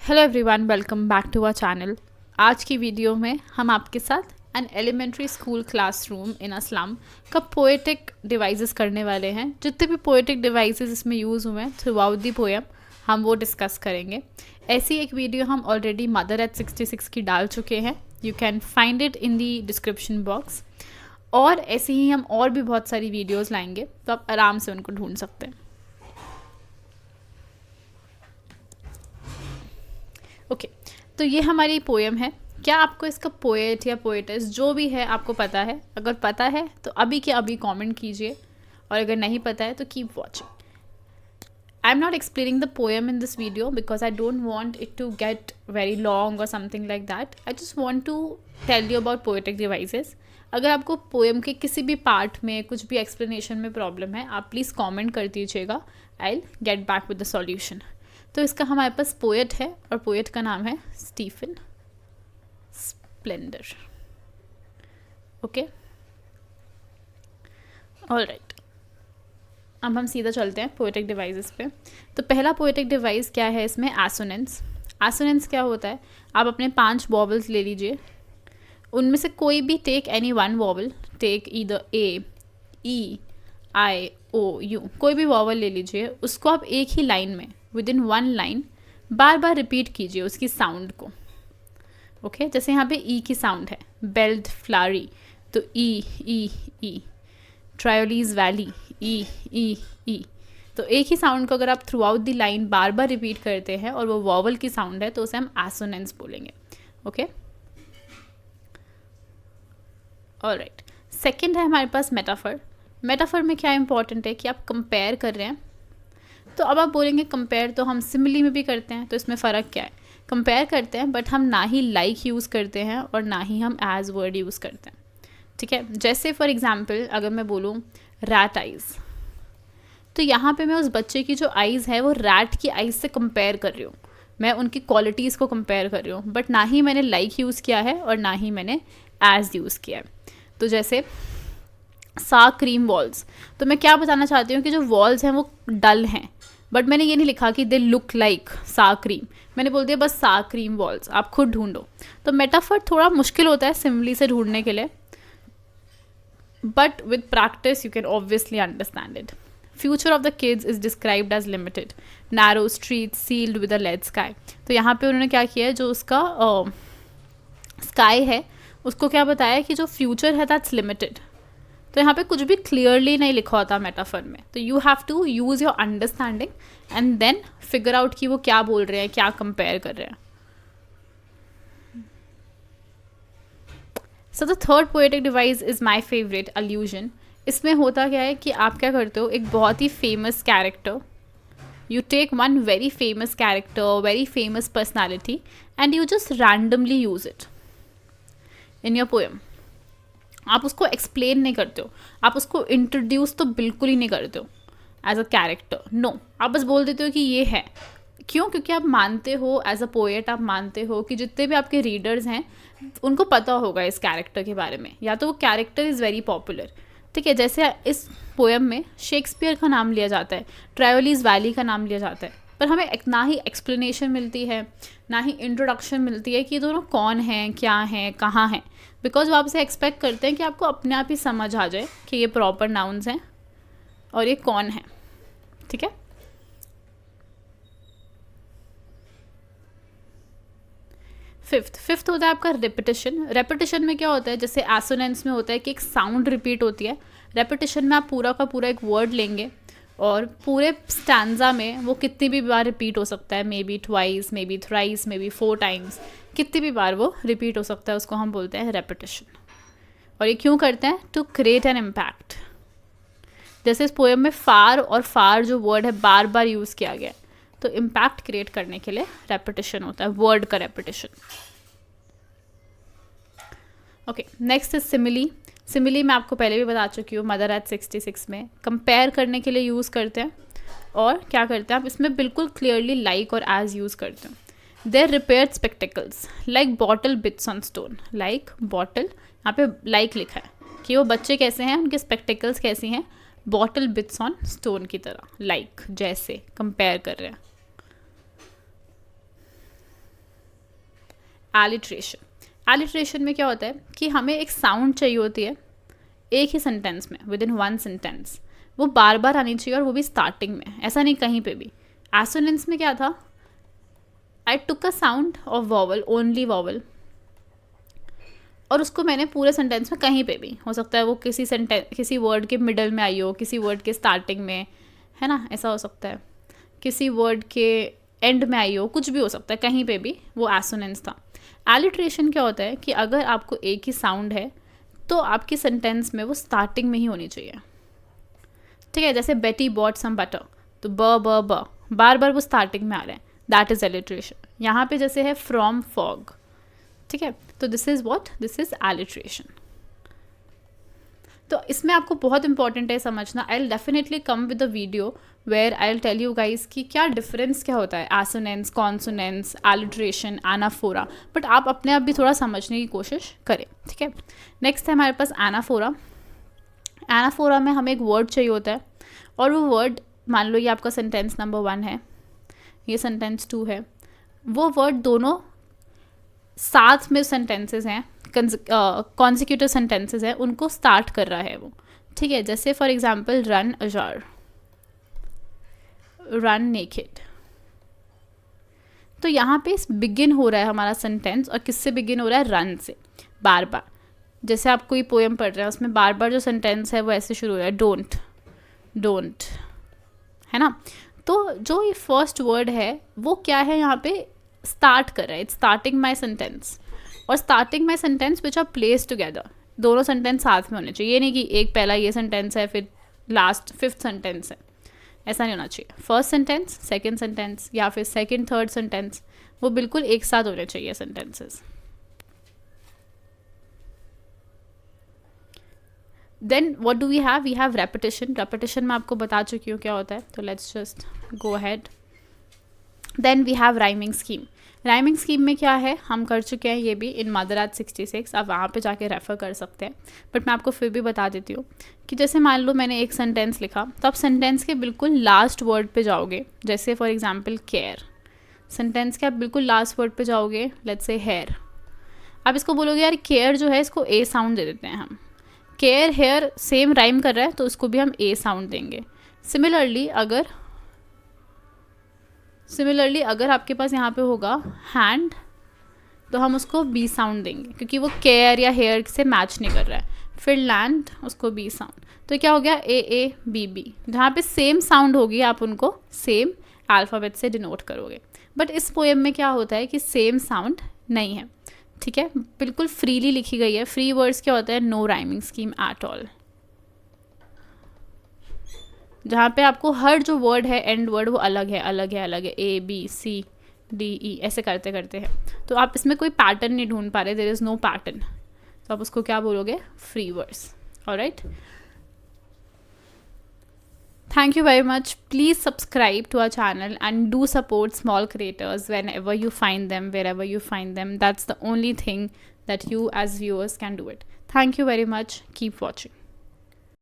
Hello everyone, welcome back to our channel. आज की video में हम आपके साथ an elementary school classroom in Aslam का पोएटिक डिवाइसेस करने वाले हैं। जितने भी पोएटिक डिवाइसेस इसमें यूज़ हुए हैं थ्रू आउट दी पोएम, हम वो डिस्कस करेंगे। ऐसी एक वीडियो हम ऑलरेडी मदर एट 66 की डाल चुके हैं, you can find it in the description box. और ऐसे ही हम और भी बहुत सारी वीडियोज़ लाएंगे, तो आप आराम से उनको ढूंढ सकते हैं। ओके, तो ये हमारी पोएम है। क्या आपको इसका पोएट या पोएटेस जो भी है आपको पता है? अगर पता है तो अभी के अभी कमेंट कीजिए, और अगर नहीं पता है तो keep watching. I am not explaining the poem in this video because I don't want it to get very long और something like that. I just want to tell you about poetic devices. अगर आपको poem के किसी भी part में कुछ भी explanation में प्रॉब्लम है, आप प्लीज़ कॉमेंट कर दीजिएगा। I will get back with the solution. तो इसका हमारे पास पोएट है, और पोएट का नाम है स्टीफन स्प्लेंडर। ओके, ऑलराइट, अब हम सीधा चलते हैं पोएटिक डिवाइसेस पे। तो पहला पोएटिक डिवाइस क्या है इसमें? एसोनेंस। एसोनेंस क्या होता है? आप अपने 5 वॉवल्स ले लीजिए, उनमें से कोई भी take any one vowel, take either A, E, I, O, U, कोई भी वॉवल ले लीजिए। उसको आप एक ही लाइन में, विद इन वन लाइन, बार बार रिपीट कीजिए उसकी साउंड को। ओके, जैसे यहाँ पे ई की साउंड है, बेल्ड फ्लारी, तो ई ई ई। ट्रायोलीज वैली, ई ई ई। तो एक ही साउंड को अगर आप थ्रू आउट द लाइन बार बार रिपीट करते हैं और वो वॉवल की साउंड है, तो उसे हम एसोनेंस बोलेंगे। Okay, alright. सेकेंड है हमारे पास मेटाफर। मेटाफर में क्या इंपॉर्टेंट है कि आप कंपेयर कर रहे हैं। तो अब आप बोलेंगे कंपेयर तो हम सिमिली में भी करते हैं, तो इसमें फ़र्क क्या है? कंपेयर करते हैं बट हम ना ही लाइक यूज़ करते हैं और ना ही हम एज वर्ड यूज़ करते हैं। ठीक है, जैसे फॉर एग्जांपल अगर मैं बोलूँ रैट आइज़, तो यहाँ पे मैं उस बच्चे की जो आइज़ है वो रैट की आइज़ से कंपेयर कर रही हूँ। मैं उनकी क्वालिटीज़ को कंपेयर कर रही हूँ, बट ना ही मैंने लाइक यूज़ किया है और ना ही मैंने एज यूज़ किया है। तो जैसे सा क्रीम वॉल्स, तो मैं क्या बताना चाहती हूँ कि जो वॉल्स हैं वो डल हैं, बट मैंने ये नहीं लिखा कि दे लुक लाइक सा क्रीम, मैंने बोल दिया बस सा क्रीम वॉल्स। आप खुद ढूंढो। तो मेटाफर थोड़ा मुश्किल होता है सिमिली से ढूंढने के लिए, but with practice you can obviously understand it. Future of the kids is described as limited, narrow street sealed with a lead sky. तो यहाँ पे उन्होंने क्या किया है, जो उसका स्काई है उसको क्या बताया कि जो फ्यूचर है दैट्स लिमिटेड। तो यहाँ पे कुछ भी क्लियरली नहीं लिखा होता मेटाफर में, तो you have to use your understanding and then figure out कि वो क्या बोल रहे हैं, क्या कंपेयर कर रहे हैं। So the third poetic device is my favourite, allusion. इसमें होता क्या है कि आप क्या करते हो, एक बहुत ही famous character, you take one very famous character, very famous personality, and you just randomly use it in your poem. आप उसको एक्सप्लेन नहीं करते हो, आप उसको इंट्रोड्यूस तो बिल्कुल ही नहीं करते हो एज अ कैरेक्टर। नो, आप बस बोल देते हो कि ये है। क्यों? क्योंकि आप मानते हो एज अ पोएट, आप मानते हो कि जितने भी आपके रीडर्स हैं उनको पता होगा इस कैरेक्टर के बारे में, या तो वो कैरेक्टर इज़ वेरी पॉपुलर। ठीक है, जैसे इस पोएम में शेक्सपियर का नाम लिया जाता है, ट्रायोलीज वैली का नाम लिया जाता है, पर हमें ना ही एक्सप्लेनेशन मिलती है, ना ही इंट्रोडक्शन मिलती है कि ये दोनों कौन हैं, क्या हैं, कहाँ हैं। बिकॉज वो आपसे एक्सपेक्ट करते हैं कि आपको अपने आप ही समझ आ जाए कि ये प्रॉपर नाउन्स हैं और ये कौन है। ठीक है, फिफ्थ होता है आपका रेपिटेशन। रेपिटेशन में क्या होता है, जैसे एसोनेंस में होता है कि एक साउंड रिपीट होती है, रेपिटेशन में आप पूरा का पूरा एक वर्ड लेंगे और पूरे स्टैंजा में वो कितनी भी बार रिपीट हो सकता है, may be twice, may be thrice, may be 4 times, कितनी भी बार वो रिपीट हो सकता है, उसको हम बोलते हैं रेपिटेशन। और ये क्यों करते हैं? To create an impact. जैसे इस पोएम में फार और फार जो वर्ड है बार बार यूज़ किया गया है, तो इम्पैक्ट क्रिएट करने के लिए रेपिटेशन होता है, वर्ड का repetition. Okay, next is simile. Simile मैं आपको पहले भी बता चुकी हूँ, मदर एट 66 में कंपेयर करने के लिए यूज़ करते हैं। और क्या करते हैं आप इसमें, बिल्कुल क्लियरली लाइक और एज यूज़ करते हैं। There repaired spectacles like bottle bits on stone. Like bottle, यहाँ पे लाइक लिखा है कि वो बच्चे कैसे हैं, उनके स्पेक्टिकल्स कैसी हैं, बॉटल बिट्स ऑन स्टोन की तरह, लाइक जैसे कंपेयर कर रहे हैं। एलिट्रेशन में क्या होता है कि हमें एक साउंड चाहिए होती है एक ही सेंटेंस में, विद इन वन सेंटेंस, वो बार बार आनी चाहिए और वो भी स्टार्टिंग में, ऐसा नहीं कहीं पे भी. एसोनेंस में क्या था, I took a sound of vowel, only vowel, और उसको मैंने पूरे सेंटेंस में कहीं पे भी, हो सकता है वो किसी वर्ड के मिडल में आई हो, किसी वर्ड के स्टार्टिंग में, है ना, ऐसा हो सकता है, किसी वर्ड के एंड में आई हो, कुछ भी हो सकता है, कहीं पे भी वो एसोनेंस था. एलिट्रेशन क्या होता है कि अगर आपको एक ही साउंड है तो आपकी सेंटेंस में वो स्टार्टिंग में ही होनी चाहिए. ठीक है, जैसे बेटी बॉट सम बटर, तो ब बार बार वो स्टार्टिंग में आ रहे हैं, दैट इज एलिट्रेशन. यहाँ पे जैसे है फ्रॉम फॉग, ठीक है, तो दिस इज एलिट्रेशन. तो इसमें आपको बहुत इंपॉर्टेंट है समझना. I will definitely come with a video where I will tell you guys कि क्या डिफरेंस क्या होता है, assonance, consonance, alliteration, anaphora, but आप अपने आप भी थोड़ा समझने की कोशिश करें. ठीक है, नेक्स्ट है हमारे पास एनाफोरा. एनाफोरा में हमें एक वर्ड चाहिए होता है, और वो वर्ड, मान लो ये आपका सेंटेंस नंबर 1 है, ये सेंटेंस 2 है, वो वर्ड दोनों साथ में सेंटेंसेस हैं, कॉन्सिक्यूटिव सेंटेंसेस हैं, उनको स्टार्ट कर रहा है वो. ठीक है, जैसे for example run a jar, run naked, तो यहाँ पे बिगिन हो रहा है हमारा सेंटेंस, और किससे बिगिन हो रहा है, रन से, बार बार. जैसे आप कोई पोएम पढ़ रहे हैं, उसमें बार बार जो सेंटेंस है वो ऐसे शुरू हो रहा है, डोंट, है ना. तो जो ये फर्स्ट वर्ड है वो क्या है, यहाँ पे स्टार्ट कर रहा है, इट्स स्टार्टिंग माई सेंटेंस, और starting my sentence which are place together, दोनों सेंटेंस साथ में होने चाहिए. ये नहीं कि एक पहला ये सेंटेंस है फिर लास्ट 5th सेंटेंस है, ऐसा नहीं होना चाहिए. फर्स्ट सेंटेंस, सेकेंड सेंटेंस, या फिर सेकेंड थर्ड सेंटेंस, वो बिल्कुल एक साथ होने चाहिए sentences. Then what do we have repetition. Repetition मैं आपको बता चुकी हूँ क्या होता है, तो let's just go ahead. Then we have rhyming scheme. Rhyming scheme में क्या है, हम कर चुके हैं ये भी इन मदराज 66, आप वहाँ पे जाके रेफ़र कर सकते हैं, बट मैं आपको फिर भी बता देती हूँ कि जैसे मान लो मैंने एक सेंटेंस लिखा, तो आप सेंटेंस के बिल्कुल लास्ट वर्ड पे जाओगे. जैसे फॉर एग्जांपल केयर, सेंटेंस के आप बिल्कुल लास्ट वर्ड पे जाओगे, लेट्स से हेयर. आप इसको बोलोगे यार केयर जो है इसको ए साउंड दे देते हैं हम, केयर हेयर सेम राइम कर रहा है तो उसको भी हम ए साउंड देंगे. सिमिलरली अगर आपके पास यहाँ पे होगा हैंड, तो हम उसको बी साउंड देंगे, क्योंकि वो केयर या हेयर से मैच नहीं कर रहा है. फिर लैंड, उसको बी साउंड, तो क्या हो गया, ए बी बी. जहाँ पे सेम साउंड होगी आप उनको सेम अल्फ़ाबेट से डिनोट करोगे. बट इस पोएम में क्या होता है कि सेम साउंड नहीं है. ठीक है, बिल्कुल फ्रीली लिखी गई है. फ्री वर्ड्स क्या होता है, no rhyming scheme at all, जहाँ पे आपको हर जो वर्ड है एंड वर्ड वो अलग है, A B C D E ऐसे करते करते हैं. तो आप इसमें कोई पैटर्न नहीं ढूंढ पा रहे, देयर इज़ नो पैटर्न, तो आप उसको क्या बोलोगे, free words. Alright, thank you very much. Please subscribe to our channel and do support small creators whenever you find them, wherever you find them. That's the only thing that you as viewers can do it. Thank you very much. Keep watching.